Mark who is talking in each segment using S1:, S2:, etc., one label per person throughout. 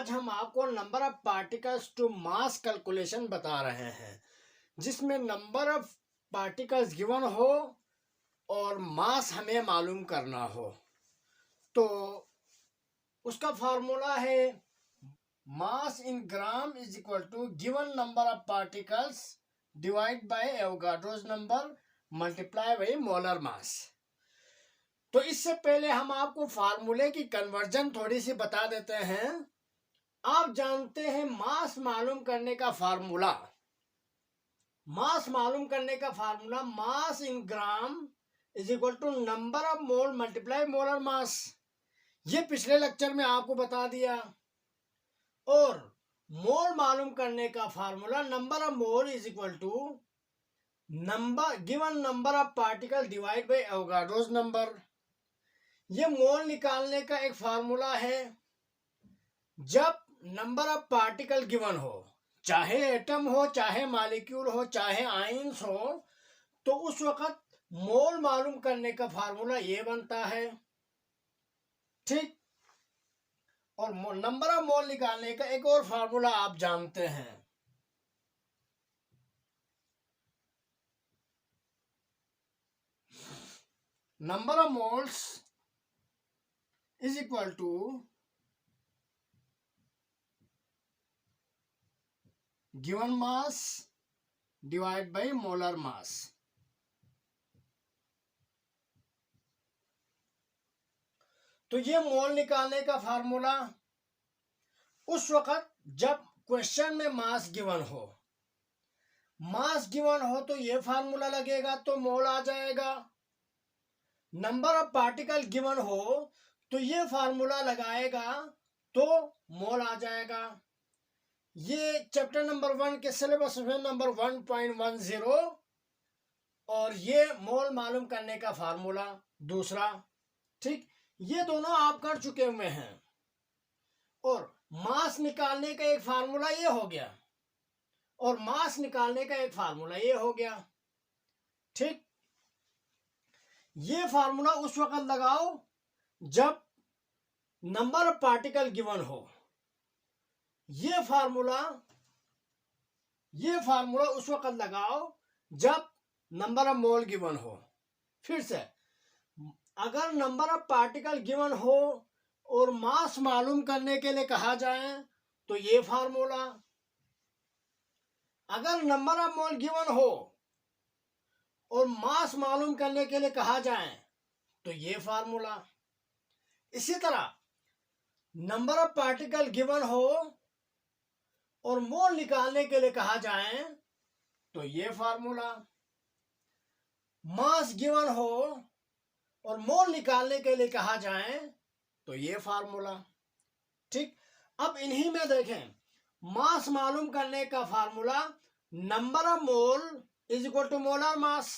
S1: आज हम आपको number of particles to mass calculation बता रहे हैं, जिसमें नंबर ऑफ पार्टिकल्स गिवन हो और मास हमें मालूम करना हो। तो उसका फार्मूला है mass in gram is equal to given number of particles divide by Avogadro's number multiply by molar mass. तो इससे पहले हम आपको फार्मूले की कन्वर्जन थोड़ी सी बता देते हैं। आप जानते हैं मास मालूम करने का formula, mass in gram is equal to number of mole multiply molar mass. ये पिछले लेक्चर में आपको बता दिया। और मोल मालूम करने का formula number of mole is equal to given number of particle divide by Avogadro's number. ये मोल निकालने का एक फार्मूला है। जब नंबर ऑफ पार्टिकल गिवन हो, चाहे एटम हो, चाहे मॉलिक्यूल हो, चाहे आयंस हो, तो उस वक्त मोल मालूम करने का फार्मूला ये बनता है। ठीक। और नंबर ऑफ मोल निकालने का एक और फार्मूला आप जानते हैं, number of moles is equal to given mass divide by molar mass. तो ये मोल निकालने का फार्मूला उस वक्त जब क्वेश्चन में मास गिवन हो तो ये फार्मूला लगेगा तो मोल आ जाएगा। नंबर ऑफ पार्टिकल गिवन हो तो ये फार्मूला लगाएगा तो मोल आ जाएगा। ये चैप्टर नंबर 1 के सिलेबस में नंबर 1.10 और ये मोल मालूम करने का फार्मूला दूसरा। ठीक, ये दोनों आप कर चुके हुए हैं। और मास निकालने का एक फार्मूला ये हो गया और मास निकालने का एक फार्मूला ये हो गया। ठीक, ये फार्मूला उस वक्त लगाओ जब नंबर ऑफ पार्टिकल गिवन हो। ये फार्मूला उस वक्त लगाओ जब नंबर ऑफ मोल गिवन हो। फिर से, अगर नंबर ऑफ पार्टिकल गिवन हो और मास मालूम करने के लिए कहा जाए तो ये फार्मूला। अगर नंबर ऑफ मोल गिवन हो और मास मालूम करने के लिए कहा जाए तो ये फार्मूला। इसी तरह नंबर ऑफ पार्टिकल गिवन हो और मोल निकालने के लिए कहा जाए तो ये फार्मूला। मास गिवन हो और मोल निकालने के लिए कहा जाए तो ये फार्मूला। ठीक, अब इन्हीं में देखें, मास मालूम करने का formula number of mole is equal to molar mass.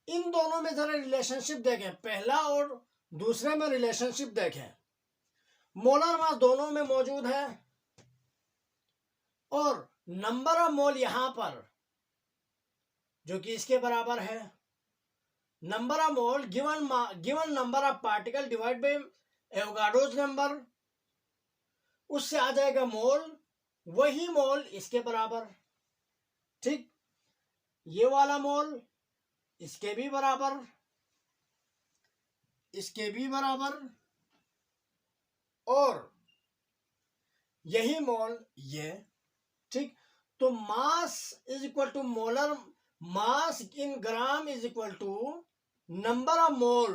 S1: इन दोनों में जरा रिलेशनशिप देखें, पहला और दूसरे में रिलेशनशिप देखें। मोलर मास दोनों में मौजूद है और नंबर ऑफ मोल यहां पर जो कि इसके बराबर है number of mole given number of particle divide by Avogadro's number, उससे आ जाएगा मोल, वही मोल इसके बराबर। ठीक, ये वाला मोल इसके भी बराबर, इसके भी बराबर, और यही मोल ये। ठीक, तो mass is equal to molar mass in gram is equal to number of mole.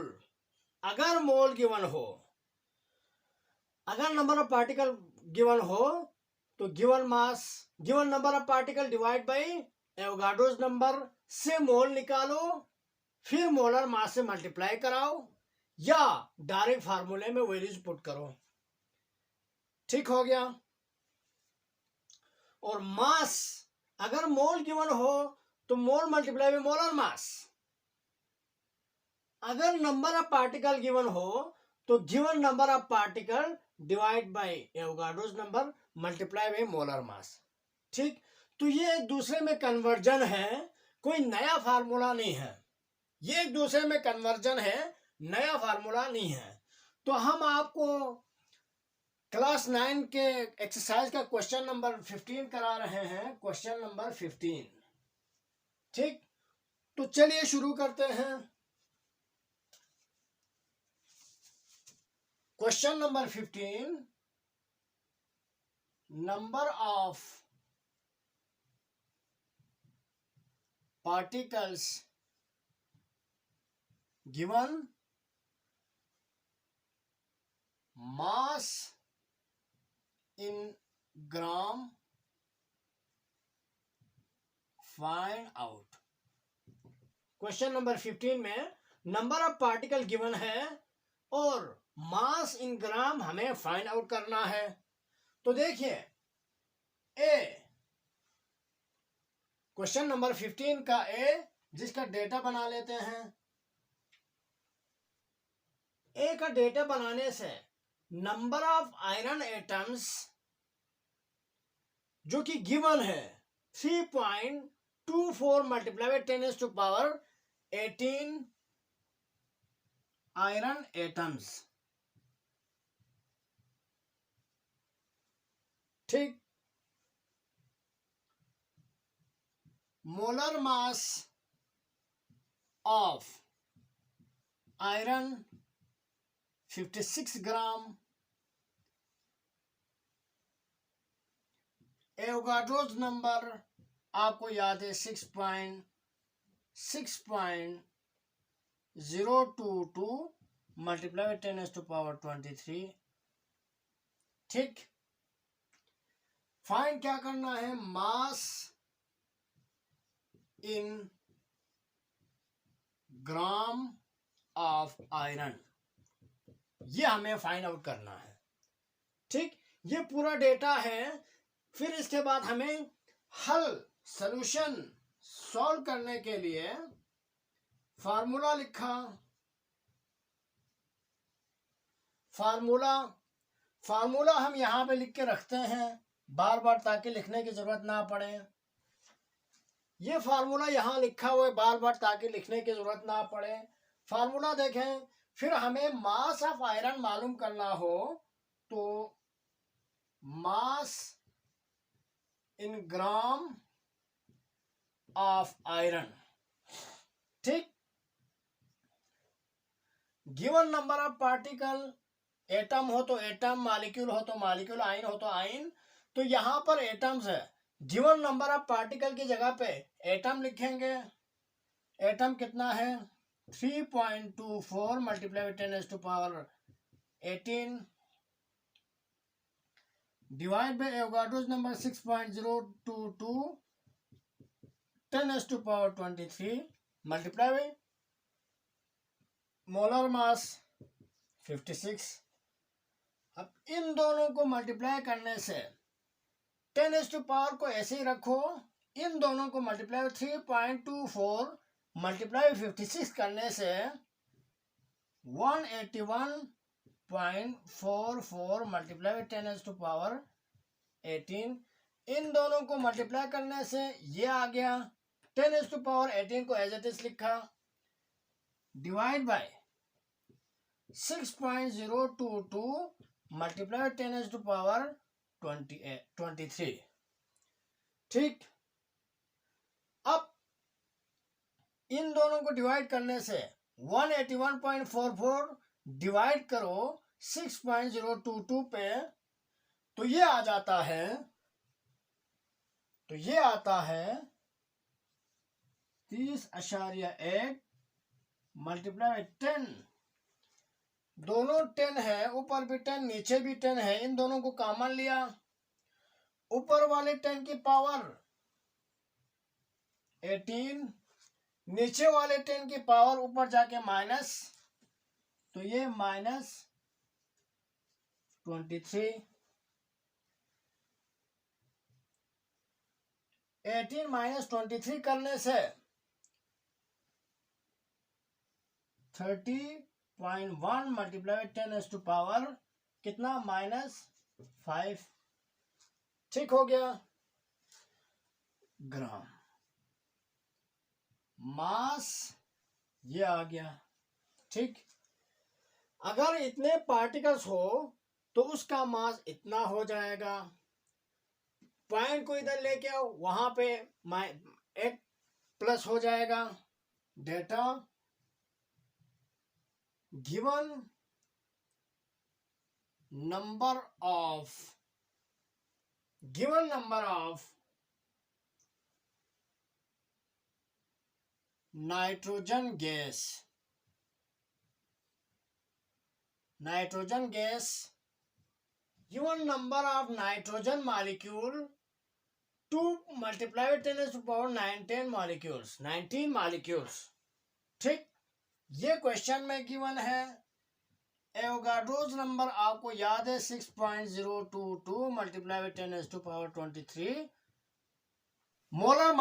S1: अगर मोल गिवन हो, अगर नंबर ऑफ पार्टिकल गिवन हो तो given number of particle divide by Avogadro's number से मोल निकालो, फिर मोलर मास से मल्टीप्लाई कराओ या डायरेक्ट फार्मूले में वैल्यूज पुट करो। ठीक हो गया। और मास, अगर मोल गिवन हो तो मोल मल्टीप्लाई बाय मोलर मास। अगर नंबर ऑफ पार्टिकल गिवन हो तो given number of particle divide by Avogadro's number multiply by molar मास। ठीक, तो ये एक दूसरे में कन्वर्जन है, कोई नया फार्मूला नहीं है। ये एक दूसरे में कन्वर्जन है, नया फार्मूला नहीं है। तो हम आपको क्लास 9 के एक्सरसाइज का क्वेश्चन नंबर 15 करा रहे हैं, क्वेश्चन नंबर 15। ठीक, तो चलिए शुरू करते हैं। Question number 15, number of particles given, mass in gram, find out। Question number 15 में नंबर ऑफ पार्टिकल गिवन है और मास इन ग्राम हमें फाइंड आउट करना है। तो देखिए ए, क्वेश्चन नंबर 15 का ए, जिसका डेटा बना लेते हैं। ए का डेटा बनाने से नंबर ऑफ आयरन एटम्स जो कि गिवन है 3.24 मल्टीप्लाई बाय 10⁻18 आयरन एटम्स। ठीक, molar mass of iron 56 gram, Avogadro's number आपको याद है 6.022 मल्टीप्लाई बाय 10⁻23। ठीक, फाइंड क्या करना है, mass in gram of iron, ये हमें फाइंड आउट करना है। ठीक, ये पूरा डेटा है। फिर इसके बाद हमें हल सॉल्यूशन सॉल्व करने के लिए फार्मूला लिखा। फार्मूला हम यहां पे लिख के रखते हैं बार बार, ताकि लिखने की जरूरत ना पड़े। ये फार्मूला यहां लिखा हुआ है बार बार, ताकि लिखने की जरूरत ना पड़े। फार्मूला देखें, फिर हमें मास ऑफ आयरन मालूम करना हो तो mass in gram of iron. ठीक, given number of particle, atom हो तो एटम, मॉलिक्यूल हो तो मॉलिक्यूल, आयन हो तो आयन। तो यहां पर एटम्स है, गिवन नंबर ऑफ पार्टिकल की जगह पे एटम लिखेंगे। एटम कितना है 3.24 multiply 10⁻18 divide by Avogadro's number 6.022 10⁻23 multiply by molar मास 56। अब इन दोनों को मल्टीप्लाई करने से 10⁻, को ऐसे ही रखो, इन दोनों को मल्टीप्लाई 3.24 मल्टीप्लाई 56 करने से 181.44 मल्टीप्लाई 10⁻18। इन दोनों को मल्टीप्लाई करने से ये आ गया, 10⁻18 को एज इट इज लिखा, डिवाइड बाय 6.022 मल्टीप्लाई 10⁻23। ठीक, अब इन दोनों को डिवाइड करने से 181.44 डिवाइड करो 6.022 पे, तो ये आ जाता है 30.1 मल्टीप्लाई 10। दोनों 10 है, ऊपर भी 10 नीचे भी 10 है, इन दोनों को कॉमन लिया, ऊपर वाले 10 की पावर 18, नीचे वाले 10 की पावर ऊपर जाके माइनस, तो ये -23। 18 - 23 करने से 30.1 मल्टीप्लाई 10⁻, कितना -5। ठीक हो गया, ग्राम। मास ये आ गया। ठीक, अगर इतने पार्टिकल्स हो तो उसका मास इतना हो जाएगा। पॉइंट को इधर लेके आओ, वहां पे एक प्लस हो जाएगा। Data given number of nitrogen gas given number of nitrogen molecule to multiply with 10 to power 19 molecules। ठीक, ये क्वेश्चन में गिवन है। एवोगाड्रोस नंबर आपको याद है 6.022 multiply with 10 to power 23। Molar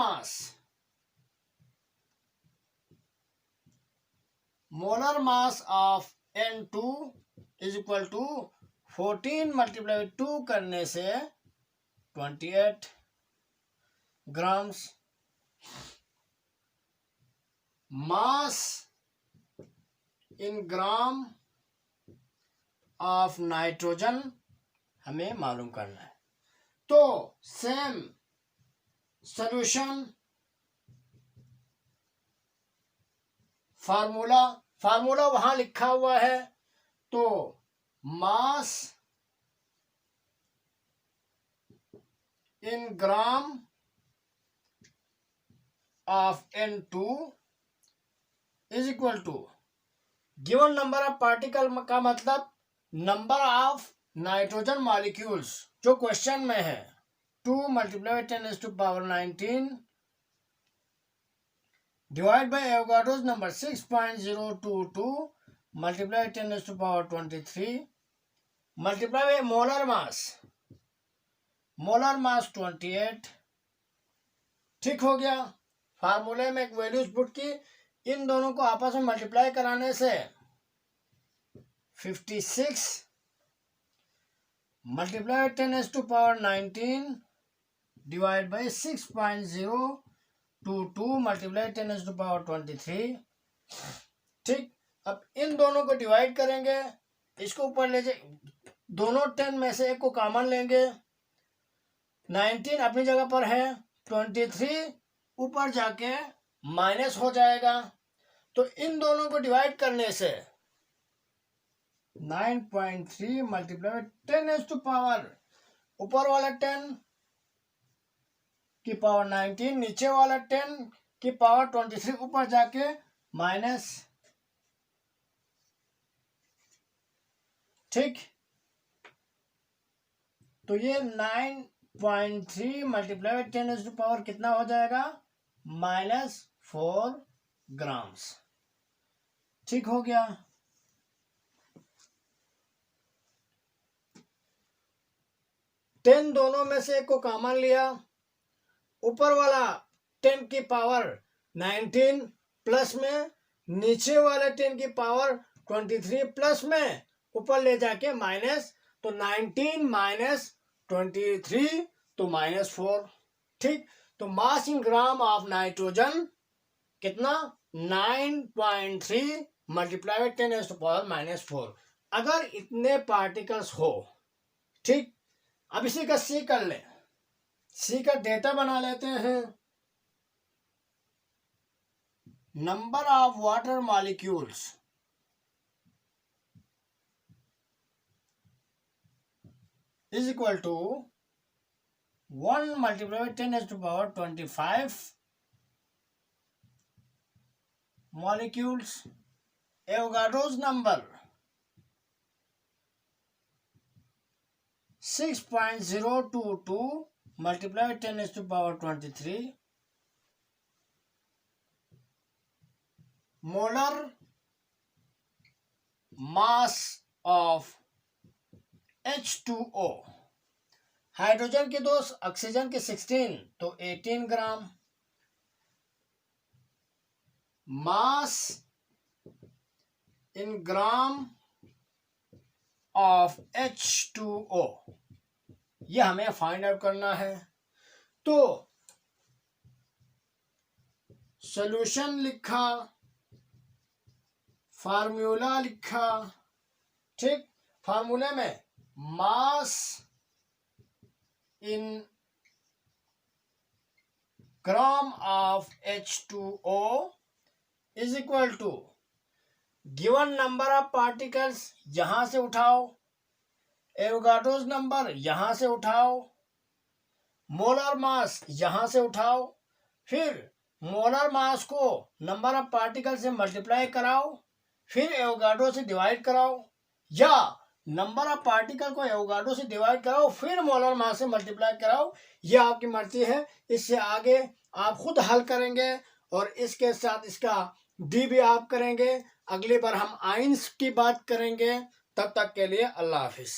S1: mass of N2 is equal to 14 multiply with 2 करने से 28 grams. Mass in gram of nitrogen हमें मालूम करना है। तो सेम सॉल्यूशन फार्मूला वहां लिखा हुआ है। तो mass in gram of N2 is equal to given number of particle का मतलब नंबर ऑफ नाइट्रोजन मॉलिक्यूल्स जो क्वेश्चन में है 2 multiply 10 to power 19 divide by Avogadro's number 6.022 multiply 10 to power 23 multiply by molar mass 28। ठीक हो गया। फार्मूले में एक वैल्यूज पुट की, इन दोनों को आपस में मल्टीप्लाई कराने से 56 multiply 10 to power 19 divide by 6.022 multiply 10 to power 23। ठीक, अब इन दोनों को डिवाइड करेंगे, इसको ऊपर ले जाए, दोनों 10 में से एक को कॉमन लेंगे। 19 अपनी जगह पर है, 23 ऊपर जाके माइनस हो जाएगा। तो इन दोनों को डिवाइड करने से 9.3 मल्टीप्लाई 10 टू पावर ऊपर वाला 10 की पावर 19 नीचे वाला 10 की पावर 23 ऊपर जाके माइनस। ठीक, तो ये 9.3 मल्टीप्लाई 10 टू पावर कितना हो जाएगा, -4 ग्राम्स। ठीक हो गया। टेन दोनों में से एक को कॉमन लिया, ऊपर वाला 10 की पावर 19 प्लस में, नीचे वाले 10 की पावर 23 प्लस में, ऊपर ले जाके माइनस। तो 19 माइनस 23 तो -4। ठीक, तो mass in gram of nitrogen कितना, 9.3 मल्टीप्लाई 10 टू पावर -4। अगर इतने पार्टिकल्स हो, ठीक, अब इसी का सी कर ले, सी का डेटा बना लेते हैं। Number of water molecules is equal to 1 multiply 10 to power 25 molecules। Avogadro's number 6.022 multiply 10 to power 23 molar mass of H2O। Hydrogen के 2, ऑक्सीजन के 16, तो 18 ग्राम। मास इन ग्राम ऑफ H2O ये हमें फाइंड आउट करना है। तो सॉल्यूशन लिखा, फार्मूला लिखा। ठीक, फार्मूले में mass in gram of H2O is equal to given number of particles यहां से उठाओ, एवोगाड्रोस नंबर यहां से उठाओ, मोलर मास यहां से उठाओ, फिर मोलर मास को नंबर ऑफ पार्टिकल से मल्टीप्लाई कराओ, फिर एवोगाड्रो से डिवाइड कराओ, या नंबर ऑफ पार्टिकल को एवोगाड्रो से डिवाइड कराओ फिर मोलर मास से मल्टीप्लाई कराओ। यह आपकी मर्जी है। इससे आगे आप खुद हल करेंगे और इसके साथ इसका डी भी आप करेंगे। अगली बार हम आइंस की बात करेंगे। तब तक के लिए अल्लाह हाफिज।